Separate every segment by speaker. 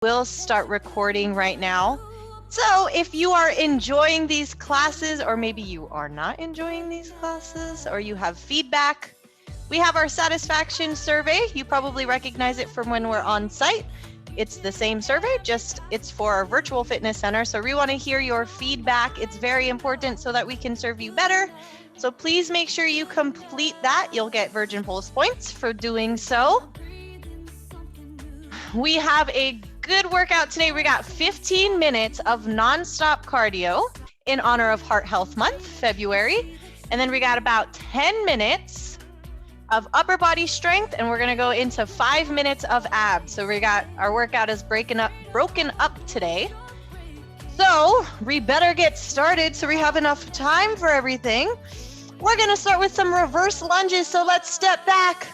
Speaker 1: We'll start recording right now. So if you are enjoying these classes, or maybe you are not enjoying these classes, or you have feedback, we have our satisfaction survey. You probably recognize it from when we're on site. It's the same survey, just it's for our virtual fitness center. So we want to hear your feedback. It's very important so that we can serve you better. So please make sure you complete that. You'll get Virgin Pulse points for doing so. We have a good workout today. We got 15 minutes of nonstop cardio in honor of Heart Health Month, February. And then we got about 10 minutes of upper body strength, and we're gonna go into 5 minutes of abs. So we got our workout is broken up today. So we better get started so we have enough time for everything. We're gonna start with some reverse lunges. So let's step back,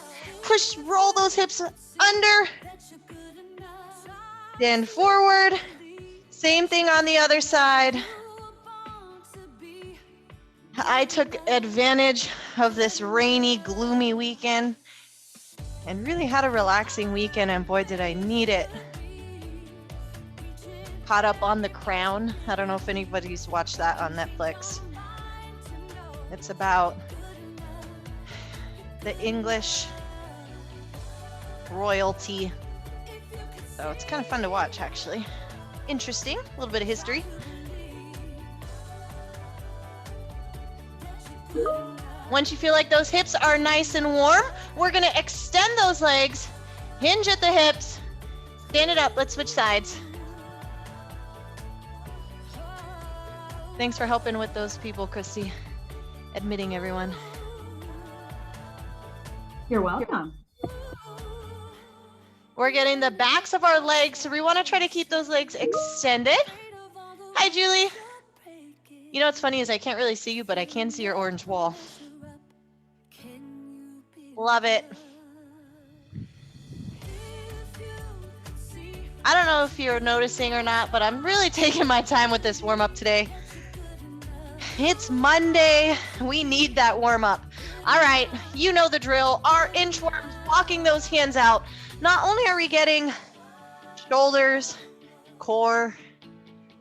Speaker 1: push, roll those hips under, then forward. Same thing on the other side. I took advantage of this rainy, gloomy weekend and really had a relaxing weekend, and boy, did I need it. Caught up on The Crown. I don't know if anybody's watched that on Netflix. It's about the English royalty. So it's kind of fun to watch, actually. Interesting, a little bit of history. Once you feel like those hips are nice and warm, we're gonna extend those legs, hinge at the hips, stand it up. Let's switch sides. Thanks for helping with those people, Christy. Admitting everyone.
Speaker 2: You're welcome.
Speaker 1: We're getting the backs of our legs, so we want to try to keep those legs extended. Hi, Julie. You know what's funny is I can't really see you, but I can see your orange wall. Love it. I don't know if you're noticing or not, but I'm really taking my time with this warm-up today. It's Monday. We need that warm-up. All right, you know the drill. Our inchworms, walking those hands out. Not only are we getting shoulders, core,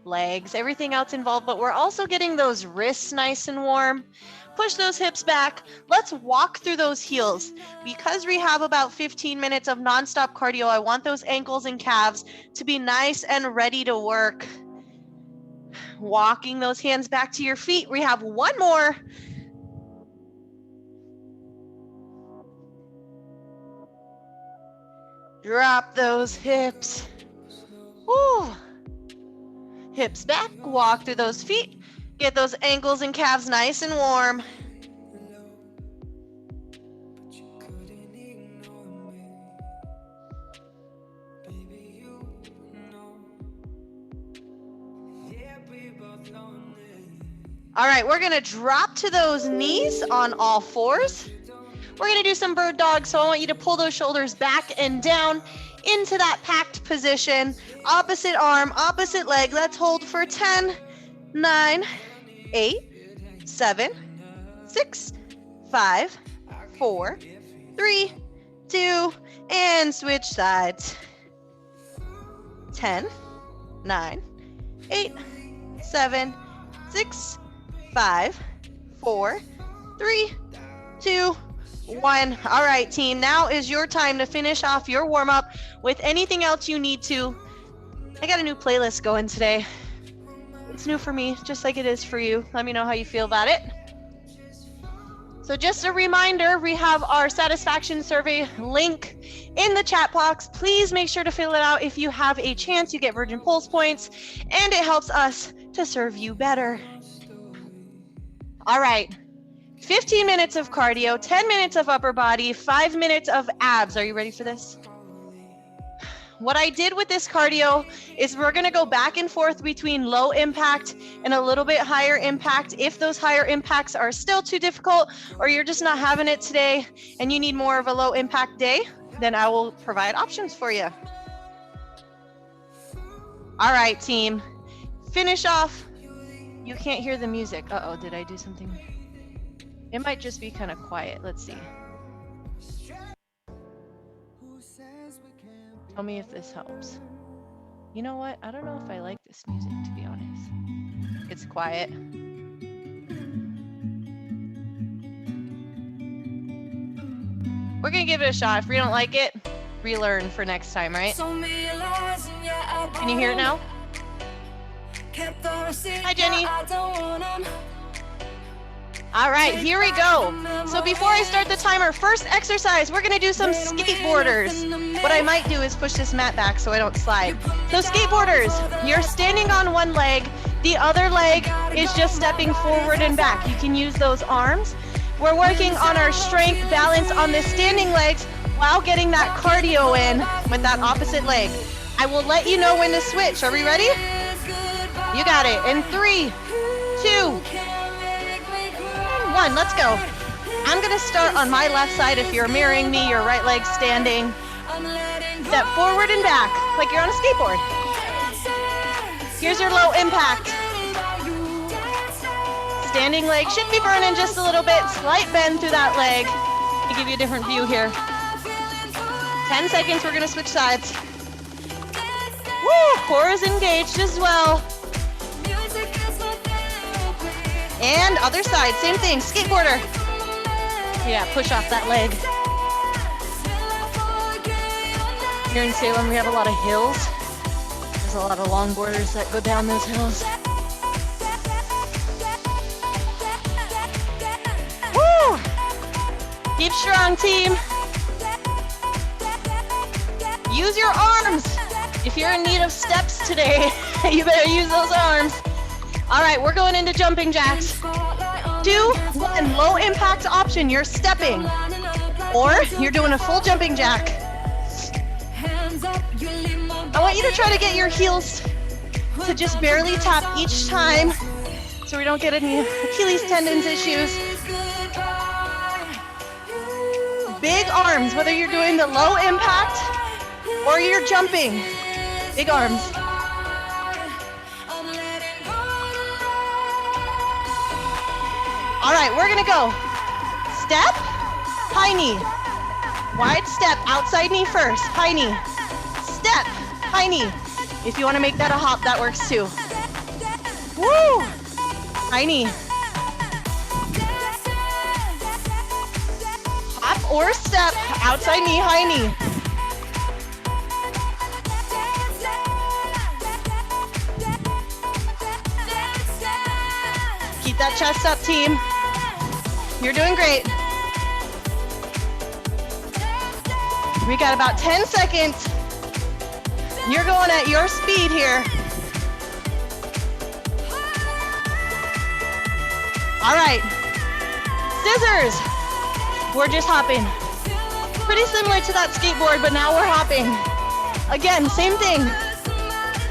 Speaker 1: legs, everything else involved, but we're also getting those wrists nice and warm. Push those hips back. Let's walk through those heels. Because we have about 15 minutes of nonstop cardio, I want those ankles and calves to be nice and ready to work. Walking those hands back to your feet. We have one more. Drop those hips. Woo. Hips back, walk through those feet. Get those ankles and calves nice and warm. All right, we're gonna drop to those knees on all fours. We're gonna do some bird dog, so I want you to pull those shoulders back and down into that packed position. Opposite arm, opposite leg. Let's hold for 10, 9, 8, 7, 6, 5, 4, 3, 2, and switch sides. 10, 9, 8, 7, 6, 5, 4, 3, 2, 1. All right, team, now is your time to finish off your warm-up with anything else you need to. I got a new playlist going today. It's new for me, just like it is for you. Let me know how you feel about it. So just a reminder, we have our satisfaction survey link in the chat box. Please make sure to fill it out. If you have a chance, you get Virgin Pulse points, and it helps us to serve you better. All right. 15 minutes of cardio, 10 minutes of upper body, 5 minutes of abs. Are you ready for this? What I did with this cardio is we're gonna go back and forth between low impact and a little bit higher impact. If those higher impacts are still too difficult, or you're just not having it today and you need more of a low impact day, then I will provide options for you. All right, team, finish off. You can't hear the music. Uh-oh, did I do something? It might just be kind of quiet. Let's see. Tell me if this helps. You know what? I don't know if I like this music, to be honest. It's quiet. We're gonna give it a shot. If we don't like it, relearn for next time, right? Can you hear it now? Hi, Jenny. All right, here we go. So before I start the timer, first exercise, we're gonna do some skateboarders. What I might do is push this mat back so I don't slide. So skateboarders, you're standing on one leg, the other leg is just stepping forward and back. You can use those arms. We're working on our strength balance on the standing legs while getting that cardio in with that opposite leg. I will let you know when to switch. Are we ready? You got it. In 3, 2, 1, let's go. I'm gonna start on my left side. If you're mirroring me, your right leg standing. Step forward and back, like you're on a skateboard. Here's your low impact. Standing leg should be burning just a little bit. Slight bend through that leg to give you a different view here. 10 seconds, we're gonna switch sides. Woo, core is engaged as well. And other side, same thing, skateboarder. Yeah, push off that leg. Here in Salem, we have a lot of hills. There's a lot of longboarders that go down those hills. Woo! Keep strong, team. Use your arms. If you're in need of steps today, you better use those arms. All right, we're going into jumping jacks. 2, 1, low impact option, you're stepping. Or you're doing a full jumping jack. I want you to try to get your heels to just barely tap each time so we don't get any Achilles tendons issues. Big arms, whether you're doing the low impact or you're jumping. Big arms. All right, we're gonna go. Step, high knee. Wide step, outside knee first, high knee. Step, high knee. If you wanna make that a hop, that works too. Woo! High knee. Hop or step, outside knee, high knee. Keep that chest up, team. You're doing great. We got about 10 seconds. You're going at your speed here. All right. Scissors. We're just hopping. Pretty similar to that skateboard, but now we're hopping. Again, same thing.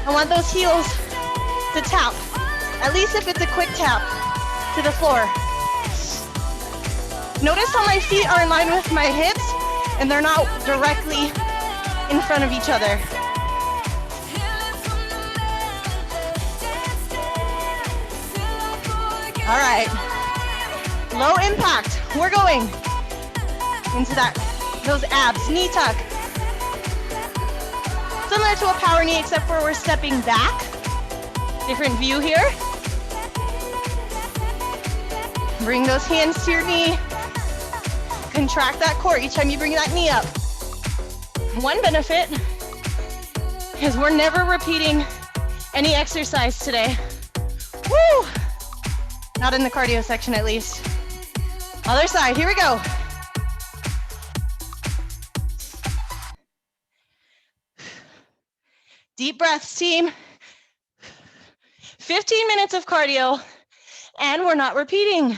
Speaker 1: I want those heels to tap. At least if it's a quick tap to the floor. Notice how my feet are in line with my hips and they're not directly in front of each other. All right, low impact. We're going into those abs, knee tuck. Similar to a power knee, except for we're stepping back. Different view here. Bring those hands to your knee. Contract that core each time you bring that knee up. One benefit is we're never repeating any exercise today. Woo! Not in the cardio section, at least. Other side, here we go. Deep breaths, team. 15 minutes of cardio, and we're not repeating.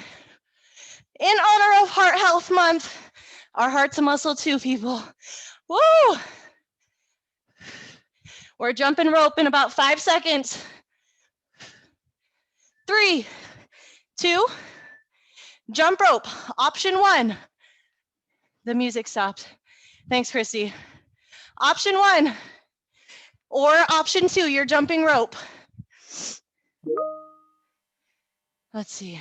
Speaker 1: In honor of Heart Health Month, our heart's a muscle too, people. Woo! We're jumping rope in about 5 seconds. 3, 2, jump rope, option 1. The music stopped. Thanks, Christy. Option 1, or option 2, you're jumping rope. Let's see.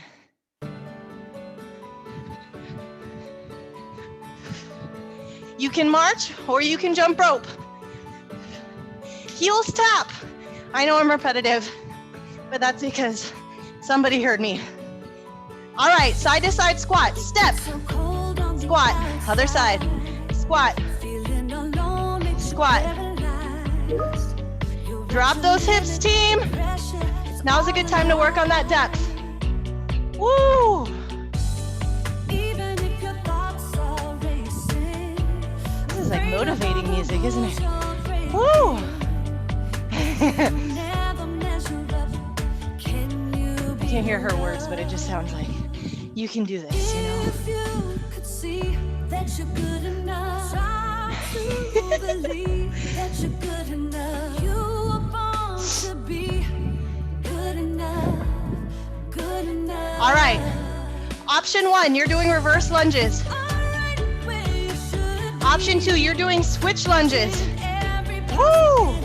Speaker 1: You can march or you can jump rope. Heels tap. I know I'm repetitive, but that's because somebody heard me. All right, side to side squat, step, squat, other side, squat, squat. Drop those hips, team. Now's a good time to work on that depth. Woo! This is like motivating music, isn't it? Woo! I can't hear her words, but it just sounds like you can do this, you know? All right, option 1, you're doing reverse lunges. Option 2, you're doing switch lunges. Woo!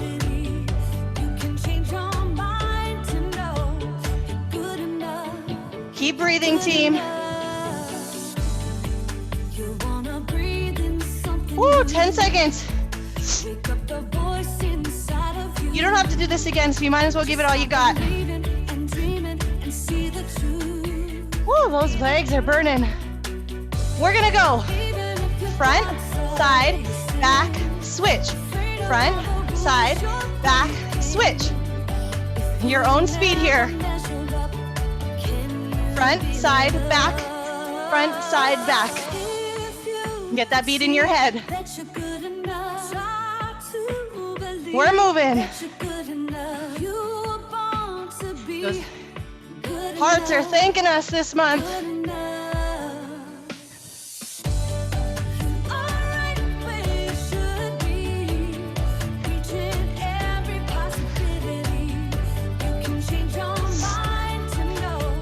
Speaker 1: Keep breathing, team. Woo, 10 seconds. You don't have to do this again, so you might as well give it all you got. Woo, those legs are burning. We're gonna go front, side, back, switch. Front, side, back, switch. Your own speed here. Front, side, back, front, side, back. Get that beat in your head. We're moving. Those hearts are thanking us this month.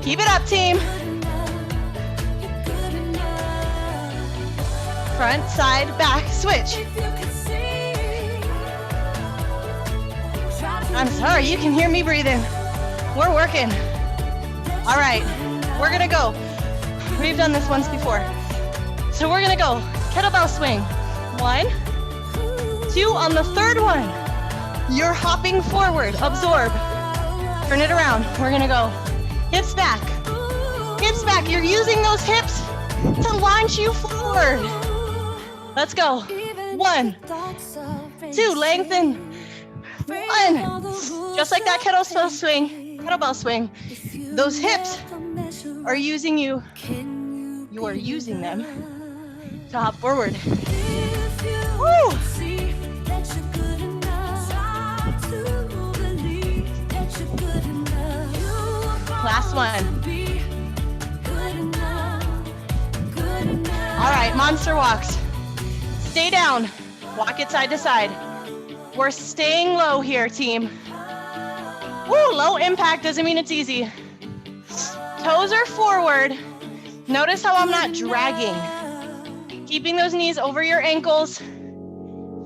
Speaker 1: Keep it up, team. Front, side, back, switch. I'm sorry, you can hear me breathing. We're working. All right, we're gonna go. We've done this once before. So we're gonna go kettlebell swing. 1, 2, on the third one, you're hopping forward, absorb. Turn it around, we're gonna go. Hips back, hips back. You're using those hips to launch you forward. Let's go. 1, 2, lengthen. 1, just like that kettlebell swing. Those hips are using you. You are using them to hop forward. Woo! Last one. All right, monster walks. Stay down. Walk it side to side. We're staying low here, team. Woo, low impact doesn't mean it's easy. Toes are forward. Notice how I'm not dragging. Keeping those knees over your ankles.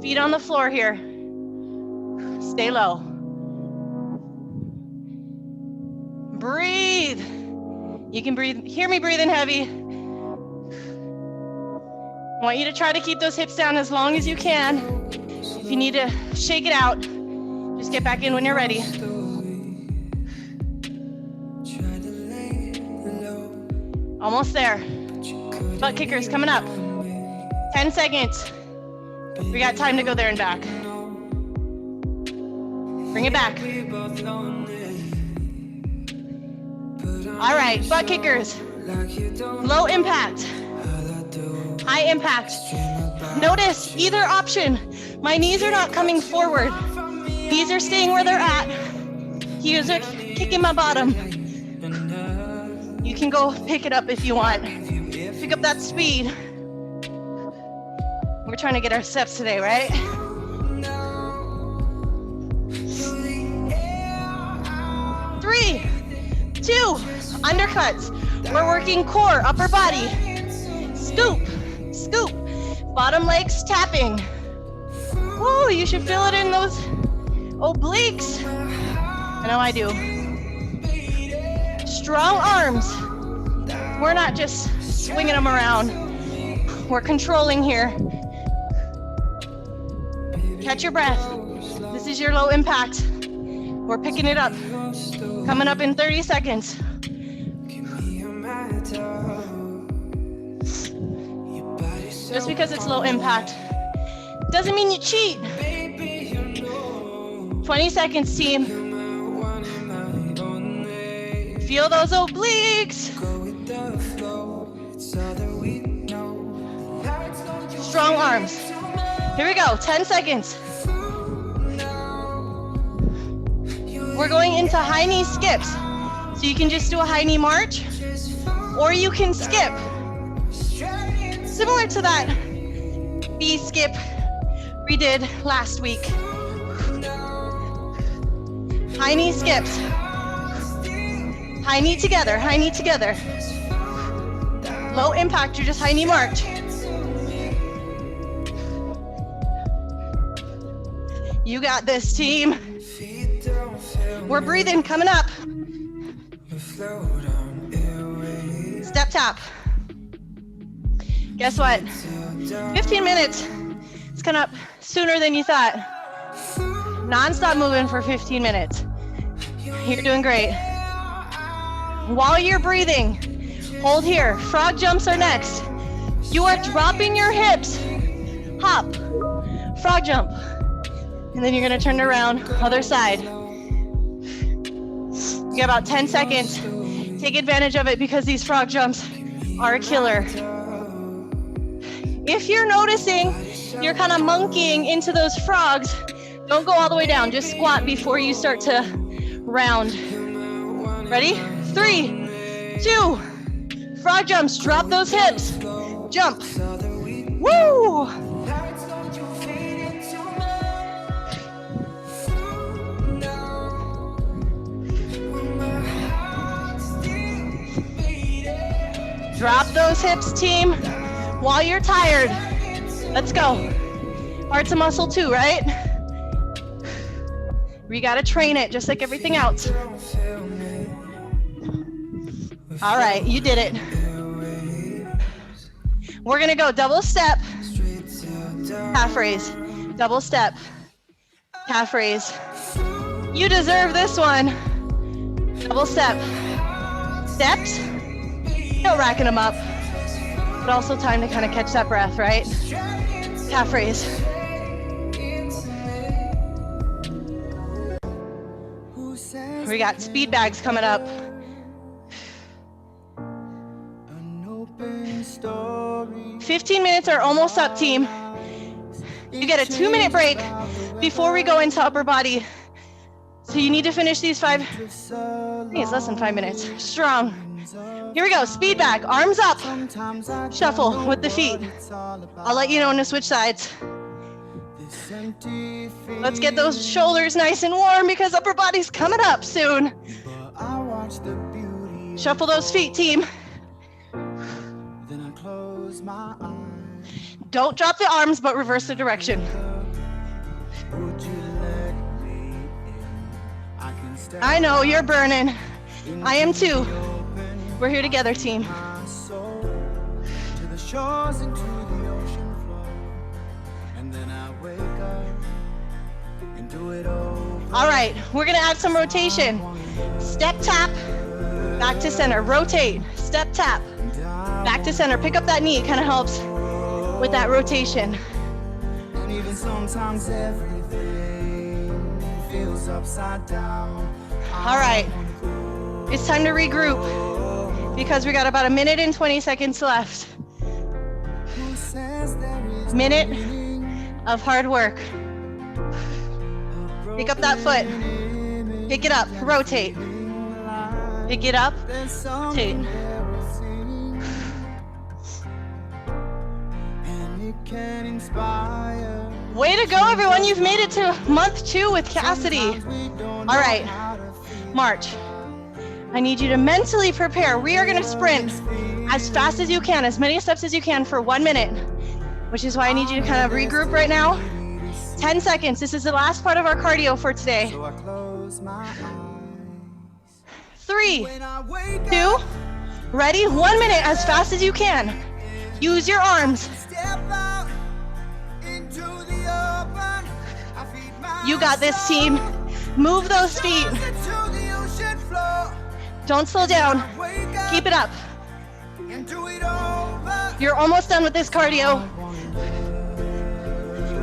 Speaker 1: Feet on the floor here. Stay low. Breathe. You can breathe. Hear me breathing heavy. I want you to try to keep those hips down as long as you can. If you need to shake it out, just get back in when you're ready. Almost there. Butt kickers coming up. 10 seconds. We got time to go there and back. Bring it back. All right, butt kickers. Low impact. High impact. Notice either option. My knees are not coming forward. Knees are staying where they're at. Heels are kicking my bottom. You can go pick it up if you want. Pick up that speed. We're trying to get our steps today, right? Three, 2, undercuts. We're working core, upper body. Scoop, scoop. Bottom legs tapping. Woo, you should feel it in those obliques. I know I do. Strong arms. We're not just swinging them around. We're controlling here. Catch your breath. This is your low impact. We're picking it up. Coming up in 30 seconds. Just because it's low impact doesn't mean you cheat. 20 seconds, team. Feel those obliques. Strong arms. Here we go, 10 seconds. We're going into high knee skips. So you can just do a high knee march, or you can skip. Similar to that B skip we did last week. High knee skips. High knee together, high knee together. Low impact, you're just high knee march. You got this, team. We're breathing, coming up. Step tap. Guess what? 15 minutes. It's coming up sooner than you thought. Non-stop moving for 15 minutes. You're doing great. While you're breathing, hold here. Frog jumps are next. You are dropping your hips. Hop. Frog jump. And then you're gonna turn around, other side. You got about 10 seconds. Take advantage of it because these frog jumps are a killer. If you're noticing you're kind of monkeying into those frogs, don't go all the way down. Just squat before you start to round. Ready? 3, 2, frog jumps. Drop those hips. Jump. Woo! Drop those hips, team, while you're tired. Let's go. Heart's a muscle too, right? We gotta train it just like everything else. All right, you did it. We're gonna go double step, half raise, double step, half raise. You deserve this one. Double step, steps. Still racking them up, but also time to kind of catch that breath, right? Half raise. We got speed bags coming up. 15 minutes are almost up, team. You get a 2-minute break before we go into upper body. So you need to finish these 5, I think it's less than 5 minutes. Strong. Here we go, speed bag, arms up. Shuffle with the feet. I'll let you know when to switch sides. Let's get those shoulders nice and warm because upper body's coming up soon. Shuffle those feet, team. Don't drop the arms, but reverse the direction. I know, you're burning. I am too. We're here together, team. All right, we're gonna add some rotation. Step tap, back to center, rotate, step tap, back to center. Pick up that knee, it kind of helps with that rotation. And even sometimes everything feels upside down. All right, it's time to regroup because we got about 1 minute and 20 seconds left. Minute of hard work. Pick up that foot. Pick it up, rotate. Pick it up, rotate. Way to go, everyone. You've made it to month 2 with Cassidy. All right, march. I need you to mentally prepare. We are gonna sprint as fast as you can, as many steps as you can for 1 minute, which is why I need you to kind of regroup right now. 10 seconds. This is the last part of our cardio for today. 3, 2, ready? 1 minute, as fast as you can. Use your arms. You got this, team. Move those feet. Don't slow down. Keep it up. You're almost done with this cardio.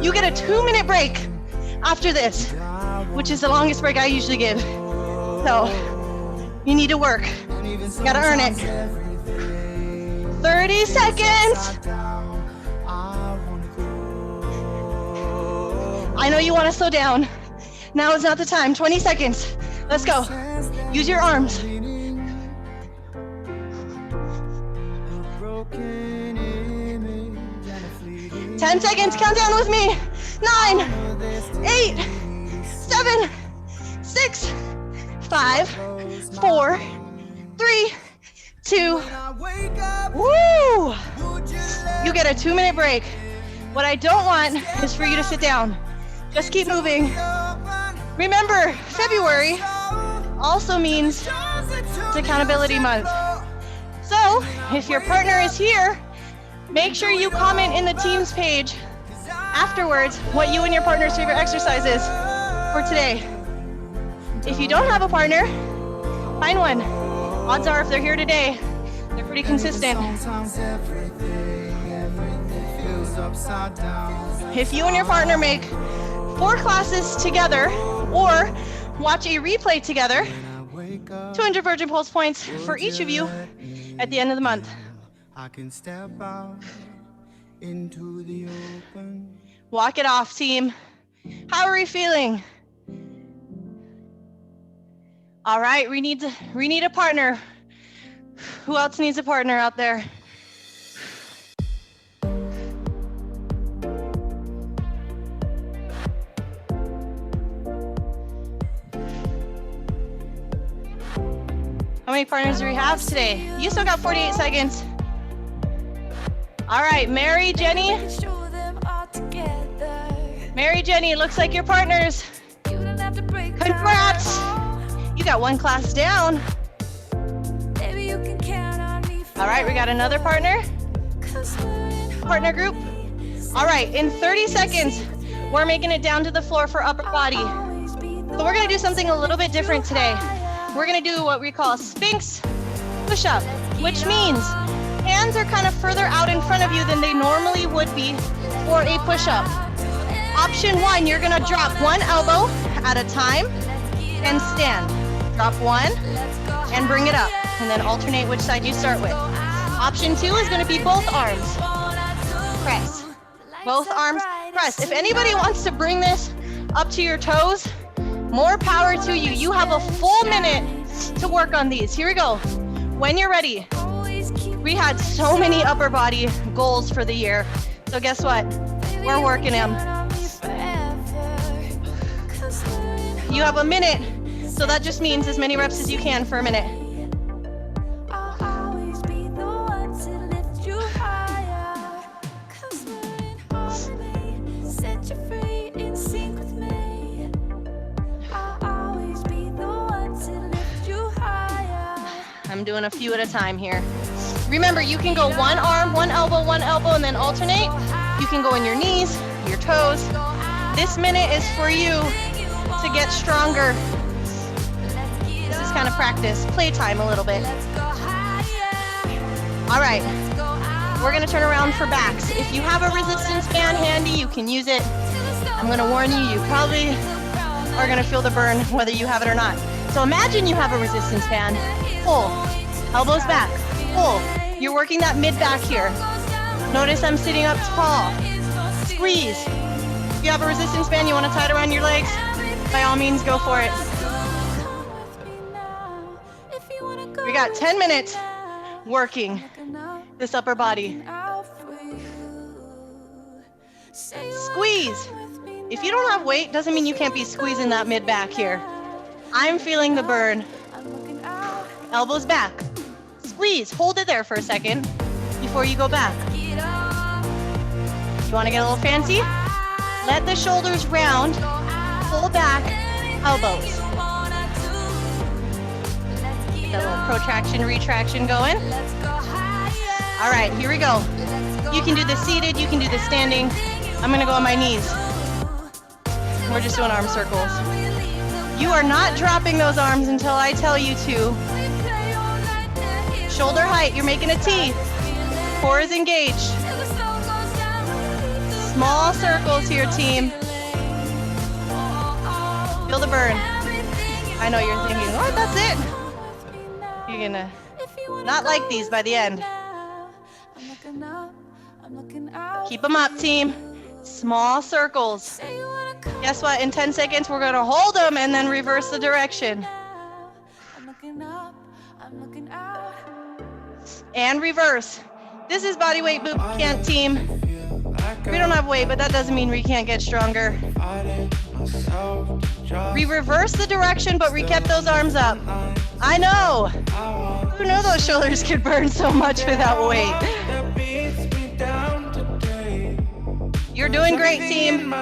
Speaker 1: You get a 2-minute break after this, which is the longest break I usually give. So you need to work. You gotta earn it. 30 seconds. I know you want to slow down. Now is not the time. 20 seconds. Let's go. Use your arms. 10 seconds. Count down with me. 9, 8, 7, 6, 5, 4, 3, 2. Woo! You get a 2-minute break. What I don't want is for you to sit down. Just keep moving. Remember, February also means it's accountability month. So if your partner is here, make sure you comment in the Teams page afterwards what you and your partner's favorite exercise is for today. If you don't have a partner, find one. Odds are if they're here today, they're pretty consistent. If you and your partner make 4 classes together or watch a replay together, 200 Virgin Pulse points for each of you at the end of the month.
Speaker 2: I can step out into the open.
Speaker 1: Walk it off, team. How are we feeling? All right, we need a partner. Who else needs a partner out there? How many partners do we have today? You still got 48 seconds. All right, Mary, Jenny. Mary, Jenny, it looks like your partners. Congrats. You got 1 class down. All right, we got another partner. Partner group. All right, in 30 seconds, we're making it down to the floor for upper body. So we're gonna do something a little bit different today. We're gonna do what we call a Sphinx push-up, which means hands are kind of further out in front of you than they normally would be for a push-up. Option 1, you're gonna drop 1 elbow at a time and stand. Drop 1 and bring it up, and then alternate which side you start with. Option 2 is gonna be both arms. Press. Both arms, press. If anybody wants to bring this up to your toes, more power to you. You have a full minute to work on these. Here we go. When you're ready. We had so many upper body goals for the year. So guess what? We're working them. You have a minute. So that just means as many reps as you can for a minute. I'm doing a few at a time here. Remember, you can go 1 arm, 1 elbow, and then alternate. You can go in your knees, your toes. This minute is for you to get stronger. This is kind of practice, playtime a little bit. All right, we're gonna turn around for backs. If you have a resistance band handy, you can use it. I'm gonna warn you, you probably are gonna feel the burn whether you have it or not. So imagine you have a resistance band. Pull, elbows back, pull. You're working that mid back here. Notice I'm sitting up tall. Squeeze. If you have a resistance band, you want to tie it around your legs, by all means, go for it. We got 10 minutes working this upper body. Squeeze. If you don't have weight, doesn't mean you can't be squeezing that mid back here. I'm feeling the burn. Elbows back. Squeeze. Hold it there for a second before you go back. You want to get a little fancy? Let the shoulders round. Pull back. Elbows. Get that little protraction, retraction going. All right, here we go. You can do the seated. You can do the standing. I'm going to go on my knees. We're just doing arm circles. You are not dropping those arms until I tell you to. Shoulder height, you're making a T. Core is engaged. Small circles here, team. Feel the burn. I know you're thinking, what, that's it? You're gonna not like these by the end. Keep them up, team. Small circles. Guess what? In 10 seconds, we're gonna hold them and then reverse the direction. And reverse. This is Bodyweight Bootcamp, team. We don't have weight, but that doesn't mean we can't get stronger. We reversed the direction, but we kept those arms up. I know. Who knew those shoulders could burn so much without weight? You're doing great, team.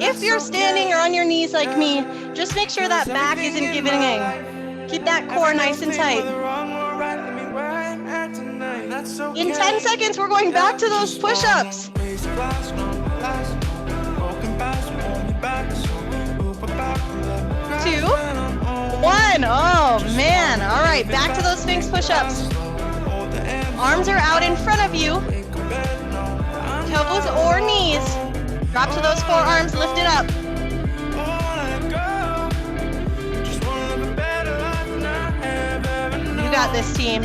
Speaker 1: If you're standing or on your knees like me, just make sure that back isn't giving in. Keep that core nice and tight. In 10 seconds, we're going back to those push-ups. 2, 1. Oh, man. All right, back to those Sphinx push-ups. Arms are out in front of you. Toes or knees. Drop to those forearms, lift it up. You got this, team.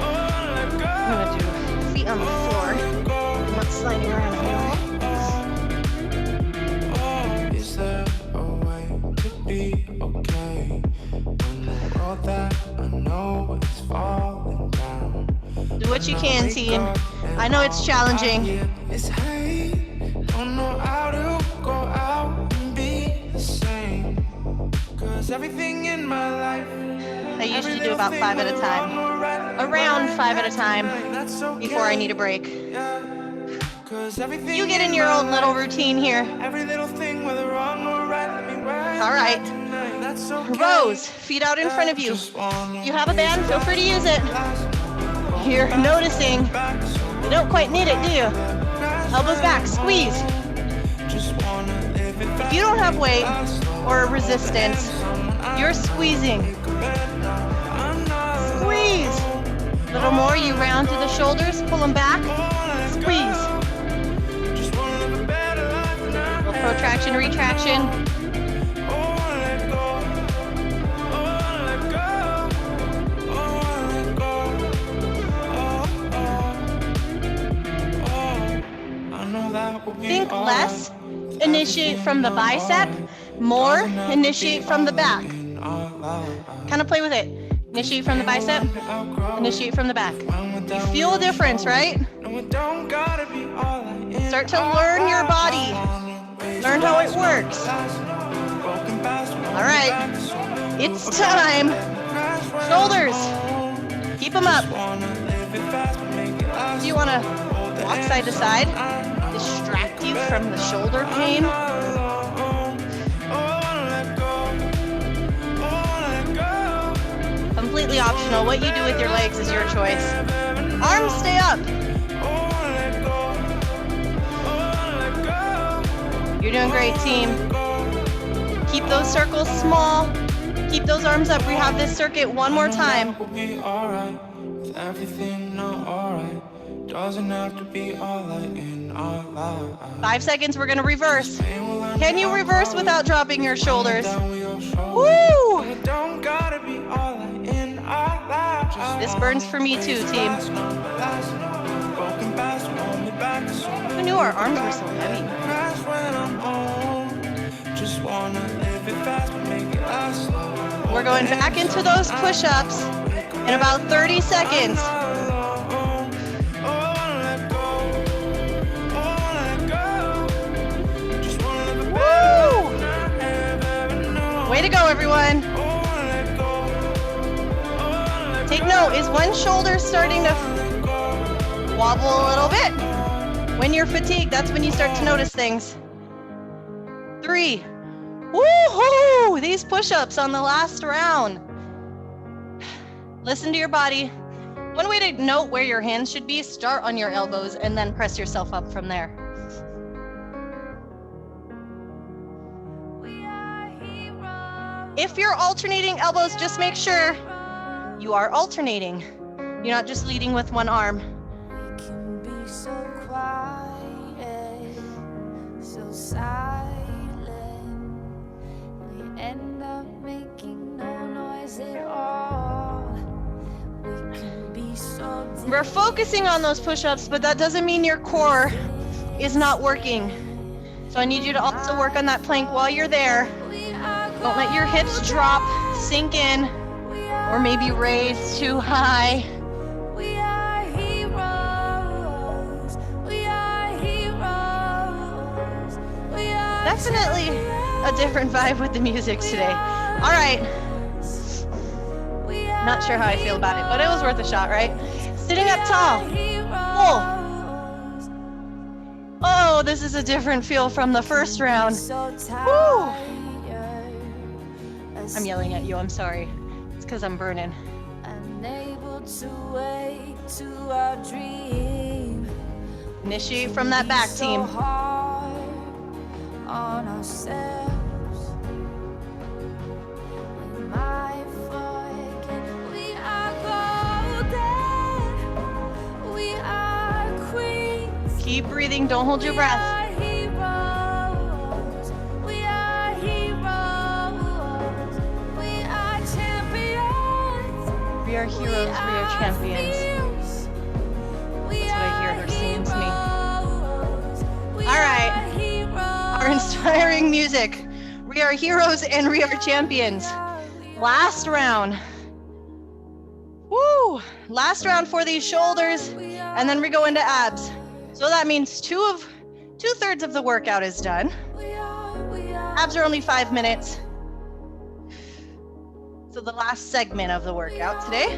Speaker 1: I'm gonna do feet on the floor. I'm not sliding around anymore. Is there a way to be okay when the world that I know is falling down? Do what you can, team. I know it's challenging. Don't know how to go out and be the same. 'Cause everything in my life, I usually do about 5 at a time. Around 5 at a time before I need a break. You get in your own little routine here. All right. Rows, feet out in front of you. You have a band, feel free to use it. You're noticing you don't quite need it, do you? Elbows back, squeeze. If you don't have weight or resistance, you're squeezing. Squeeze. A little more, you round to the shoulders, pull them back, squeeze. A little protraction, retraction. Think less, initiate from the bicep, more, initiate from the back. Kind of play with it. Initiate from the bicep, initiate from the back. You feel a difference, right? Start to learn your body. Learn how it works. All right, it's time. Shoulders, keep them up. Do you want to walk side to side? Distract you from the shoulder pain. Completely optional. What you do with your legs is your choice. Arms stay up. You're doing great, team. Keep those circles small. Keep those arms up. We have this circuit one more time. Everything not alright. Doesn't have to be alright in our life. 5 seconds, we're gonna reverse. Can you reverse without dropping your shoulders? Woo! This burns for me too, team. Who knew our arms were so heavy? We're going back into those push-ups in about 30 seconds. Way to go, everyone. Take note, is one shoulder starting to wobble a little bit? When you're fatigued, that's when you start to notice things. 3. Woohoo! These push-ups on the last round. Listen to your body. One way to note where your hands should be, start on your elbows and then press yourself up from there. If you're alternating elbows, just make sure you are alternating. You're not just leading with one arm.
Speaker 3: We can be so quiet, so silent. We end up making no noise at all. We can be so
Speaker 1: We're focusing on those push-ups, but that doesn't mean your core is not working. So I need you to also work on that plank while you're there. Don't let your hips drop, sink in, or maybe raise too high.
Speaker 3: We are heroes. We are heroes. We are
Speaker 1: Definitely a different vibe with the music today. All right. Not sure how I feel about it, but it was worth a shot, right? Sitting up tall. Pull. Oh, this is a different feel from the first round. Woo! I'm yelling at you, I'm sorry. It's because I'm burning.
Speaker 3: Unable to wake to our dream.
Speaker 1: Initiate from that back, team.
Speaker 3: So hard on ourselves. We might forget we are golden. We are queens.
Speaker 1: Keep breathing, don't hold your breath.
Speaker 3: We are heroes. We are champions.
Speaker 1: We are heroes, we are champions. That's what I hear her singing to me. All right, our inspiring music. We are heroes and we are champions. Last round. Woo! Last round for these shoulders, and then we go into abs. So that means two-thirds of the workout is done. Abs are only 5 minutes. So the last segment of the workout today.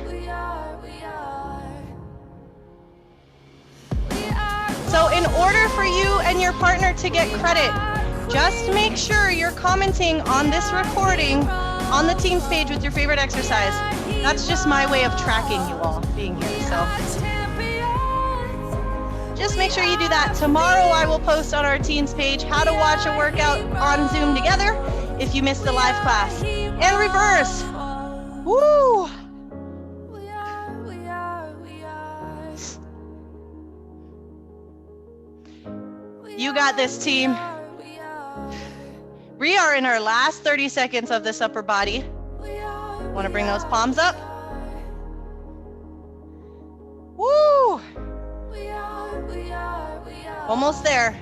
Speaker 1: So in order for you and your partner to get credit, just make sure you're commenting on this recording on the team's page with your favorite exercise. That's just my way of tracking you all being here. So just make sure you do that. Tomorrow I will post on our team's page how to watch a workout on Zoom together if you missed the live class. And reverse. Woo! You got this, team. We are in our last 30 seconds of this upper body. Want to bring those palms up? Woo! Almost there.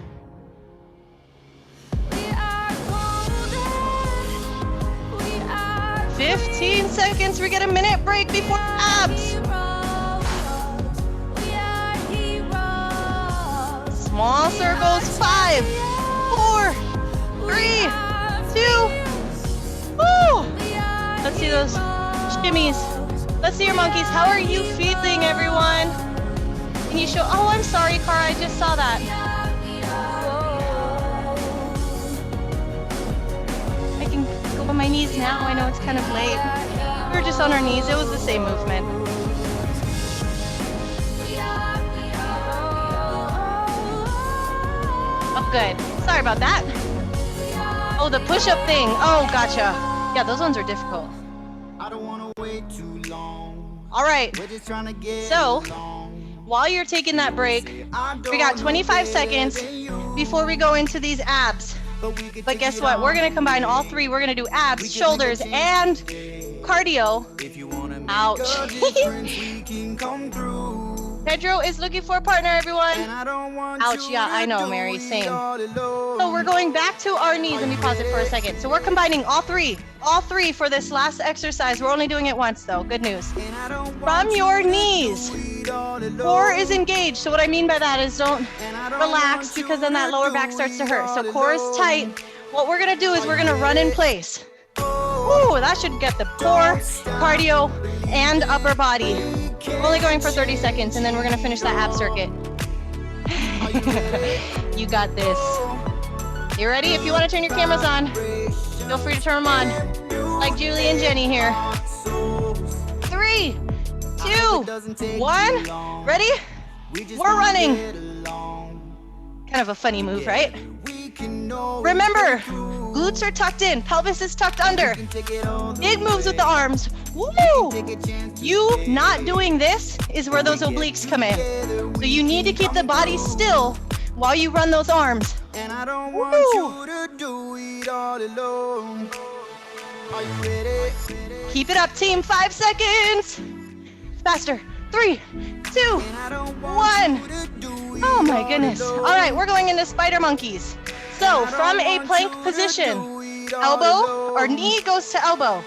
Speaker 1: 15 seconds. We get a minute break before abs. Small circles. 5, 4, 3, 2. Woo! Let's see those shimmies. Let's see your monkeys. How are you feeling, everyone? Can you show? Oh, I'm sorry, Cara. I just saw that. I can go on my knees now. I know it's kind of late. We were just on our knees. It was the same movement. Oh, good. Sorry about that. Oh, the push-up thing. Oh, gotcha. Yeah, those ones are difficult.
Speaker 2: I don't wanna wait too long.
Speaker 1: All right.
Speaker 2: We're just trying to get
Speaker 1: So,
Speaker 2: along.
Speaker 1: while you're taking that break, we got 25 seconds before we go into these abs. But guess what? We're going to combine all three. We're going to do abs, shoulders, and cardio. Ouch. Pedro is looking for a partner, everyone. Ouch, yeah, I know, Mary, same. So we're going back to our knees. Let me pause it for a second. So we're combining all three for this last exercise. We're only doing it once, though. Good news. From your knees. Core is engaged. So what I mean by that is don't relax, because then that lower back starts to hurt. So core is tight. What we're gonna do is we're gonna run in place. Ooh, that should get the core, cardio, and upper body. We're only going for 30 seconds, and then we're gonna finish that ab circuit. You got this. You ready? If you wanna turn your cameras on, feel free to turn them on. Like Julie and Jenny here. 3, 2, 2, 1. Ready? We're running. Kind of a funny move, right? Remember, glutes are tucked in, pelvis is tucked under. Big moves with the arms. Woo! You not doing this is where those obliques come in. So you need to keep the body still while you run those arms.
Speaker 2: And I don't want you to do it all alone. Are you ready?
Speaker 1: Keep it up, team. 5 seconds. Faster. 3, 2, 1. Oh my goodness. All right, we're going into spider monkeys. So from a plank position, elbow or knee goes to elbow.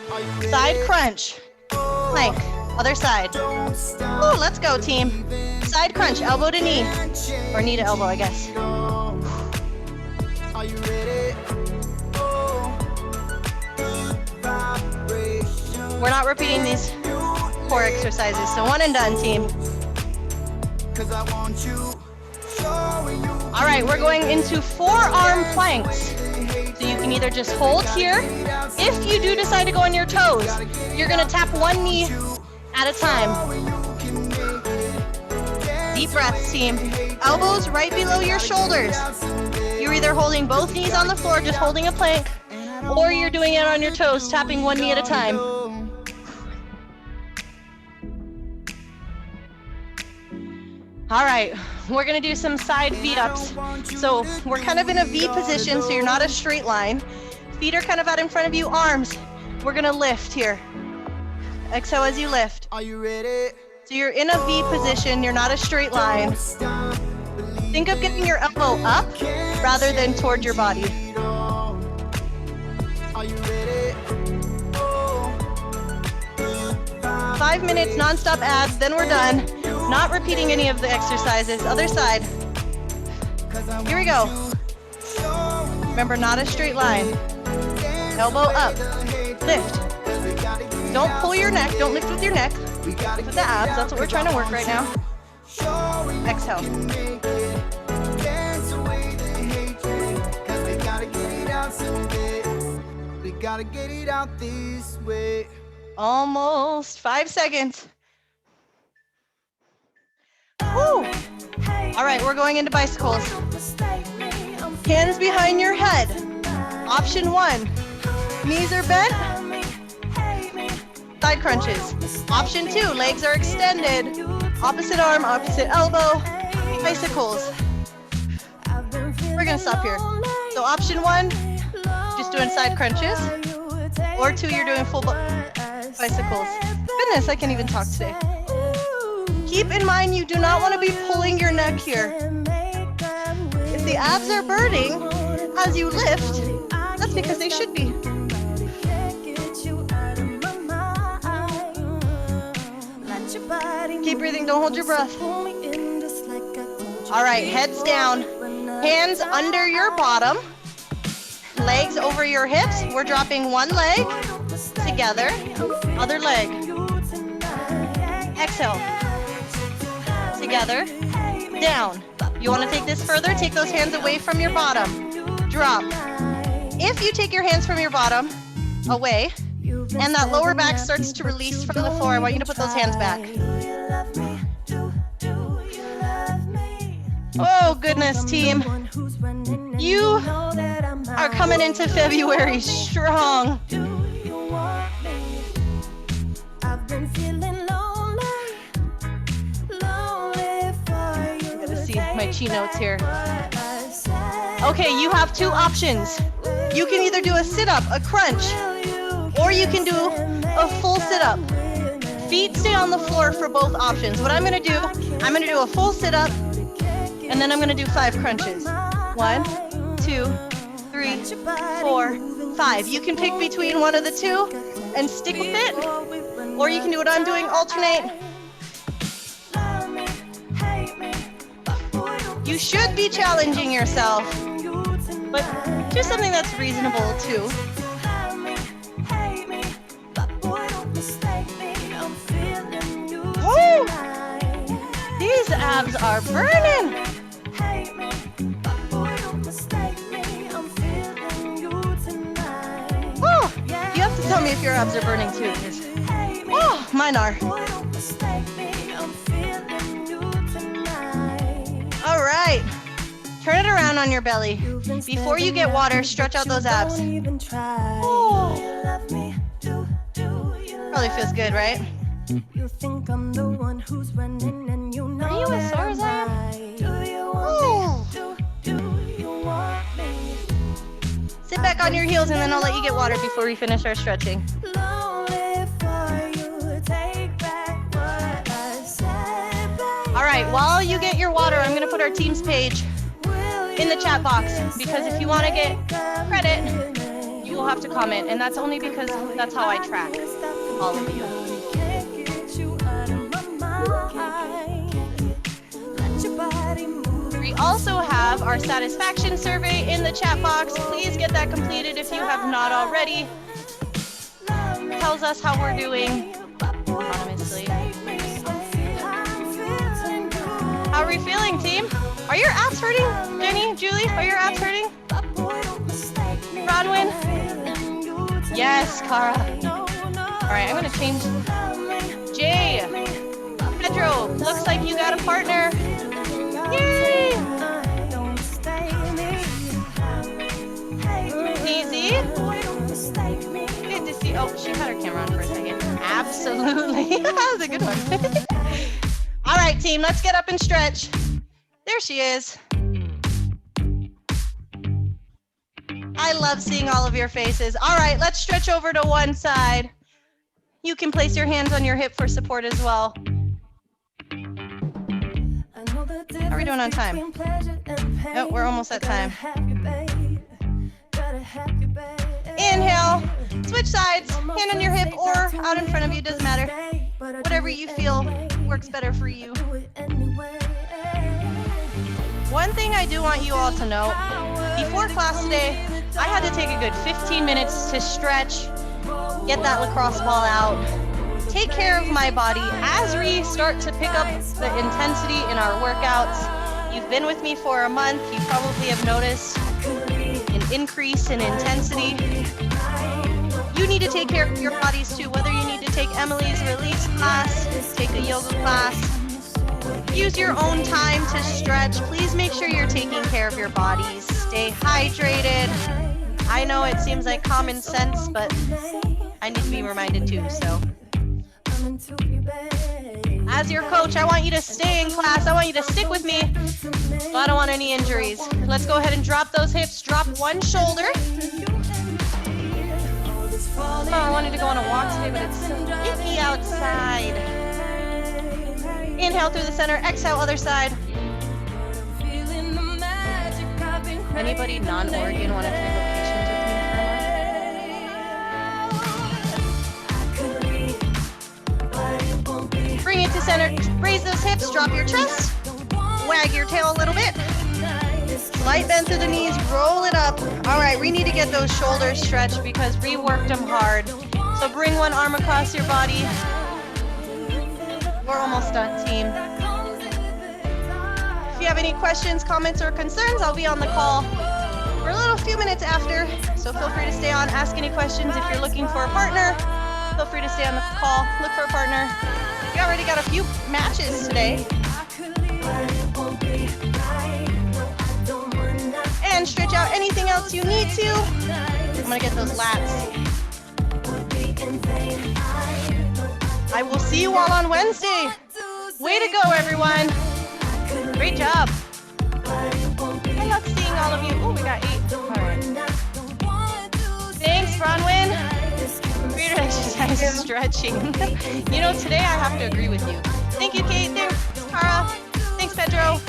Speaker 1: Side crunch. Plank. Other side. Ooh, let's go, team. Side crunch, elbow to knee. Or knee to elbow, I guess.
Speaker 2: Are you ready?
Speaker 1: We're not repeating these core exercises, so one and done, team. All right, we're going into forearm planks. So you can either just hold here. If you do decide to go on your toes, you're gonna tap one knee at a time. Deep breaths, team. Elbows right below your shoulders. You're either holding both knees on the floor, just holding a plank, or you're doing it on your toes, tapping one knee at a time. All right, we're gonna do some side feet ups. So we're kind of in a V position, so you're not a straight line. Feet are kind of out in front of you, arms. We're gonna lift here. Exhale as you lift.
Speaker 2: Are you ready?
Speaker 1: So you're in a V position, you're not a straight line. Think of getting your elbow up rather than toward your body.
Speaker 2: Are you ready?
Speaker 1: 5 minutes non-stop abs, then we're done. Not repeating any of the exercises. Other side. Here we go. Remember, not a straight line. Elbow up. Lift. Don't pull your neck. Don't lift with your neck. Lift with the abs. That's what we're trying to work right now. Exhale.
Speaker 2: We gotta get it out this way.
Speaker 1: Almost 5 seconds. Woo! All right, we're going into bicycles. Hands behind your head. Option 1. Knees are bent. Side crunches. Option 2. Legs are extended. Opposite arm, opposite elbow. Bicycles. We're gonna stop here. So option 1, just doing side crunches. Or 2, you're doing full bicycles. Goodness, I can't even talk today. Keep in mind you do not want to be pulling your neck here. If the abs are burning as you lift, that's because they should be. Keep breathing, don't hold your breath. All right, heads down, hands under your bottom, legs over your hips. We're dropping one leg together, other leg. Exhale. Together, down. You want to take this further? Take those hands away from your bottom. Drop. If you take your hands from your bottom away, and that lower back starts to release from the floor, I want you to put those hands back. Oh, goodness, team. You are coming into February strong. My cheat notes here. Okay, you have 2 options. You can either do a sit-up, a crunch, or you can do a full sit-up. Feet stay on the floor for both options. What I'm gonna do a full sit-up, and then I'm gonna do 5 crunches. 1, 2, 3, 4, 5. You can pick between one of the 2 and stick with it, or you can do what I'm doing, alternate. You should be challenging yourself, but do something that's reasonable too. Woo! These abs are burning. Oh, you have to tell me if your abs are burning too, 'cause, oh, mine are. Turn it around on your belly. Before you get water, stretch out those abs. Oh. Probably feels good, right? Are you as sore as I am? Oh. Sit back on your heels and then I'll let you get water before we finish our stretching. All right, while you get your water, I'm gonna put our team's page in the chat box because if you wanna get credit, you will have to comment, and that's only because that's how I track all of you. We also have our satisfaction survey in the chat box. Please get that completed if you have not already. Tells us how we're doing anonymously. How are we feeling, team? Are your abs hurting? Jenny, Julie, are your abs hurting? Bronwyn? Yes, Cara. All right, I'm gonna change. Jay, Pedro, looks like you got a partner. Yay! Easy. Good to see. Oh, she had her camera on for a second. Absolutely. That was a good one. All right, team, let's get up and stretch. There she is. I love seeing all of your faces. All right, let's stretch over to one side. You can place your hands on your hip for support as well. How are we doing on time? Oh, we're almost at time. Inhale, switch sides, hand on your hip or out in front of you, doesn't matter. Whatever you feel works better for you. One thing I do want you all to know, before class today, I had to take a good 15 minutes to stretch, get that lacrosse ball out, take care of my body as we start to pick up the intensity in our workouts. You've been with me for a month, you probably have noticed an increase in intensity. You need to take care of your bodies too, whether you need to take Emily's release class, take a yoga class, use your own time to stretch. Please make sure you're taking care of your bodies. Stay hydrated. I know it seems like common sense, but I need to be reminded too, so. As your coach, I want you to stay in class. I want you to stick with me. I don't want any injuries. Let's go ahead and drop those hips. Drop one shoulder. Oh, I wanted to go on a walk today, but it's icky outside. Inhale through the center, exhale other side. Anybody non-Oregon want to trade locations with me for a month? Bring it to center, raise those hips, drop your chest, wag your tail a little bit. Slight bend through the knees, roll it up. All right, we need to get those shoulders stretched because we worked them hard. So bring one arm across your body. We're almost done, team. If you have any questions, comments, or concerns, I'll be on the call for a few minutes after. So feel free to stay on, ask any questions. If you're looking for a partner, feel free to stay on the call, look for a partner. We already got a few matches today. And stretch out anything else you need to. I'm gonna get those lats. I will see you all on Wednesday. Way to go, everyone. Great job. I love seeing all of you. Oh, we got 8. All right. Thanks, Bronwyn. Great exercise stretching. You know, today I have to agree with you. Thank you, Kate. Thanks, Cara. Thanks, Pedro.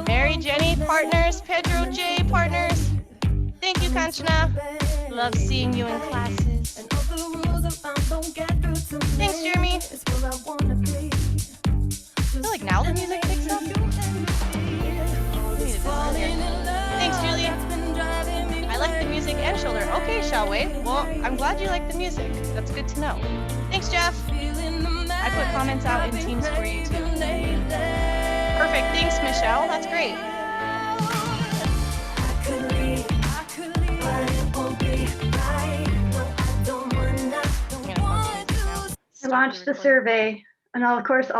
Speaker 1: Mary, Jenny, partners. Pedro, Jay, partners. Thank you, Kanchana. Love seeing you in classes. Thanks, Jeremy. I feel like now the music picks up. Thanks, Julie. I like the music and shoulder. Okay, shall we? Well, I'm glad you like the music. That's good to know. Thanks, Jeff. I put comments out in Teams for you too. Perfect. Thanks, Michelle. That's great.
Speaker 4: I launched the survey, and I'll, of course,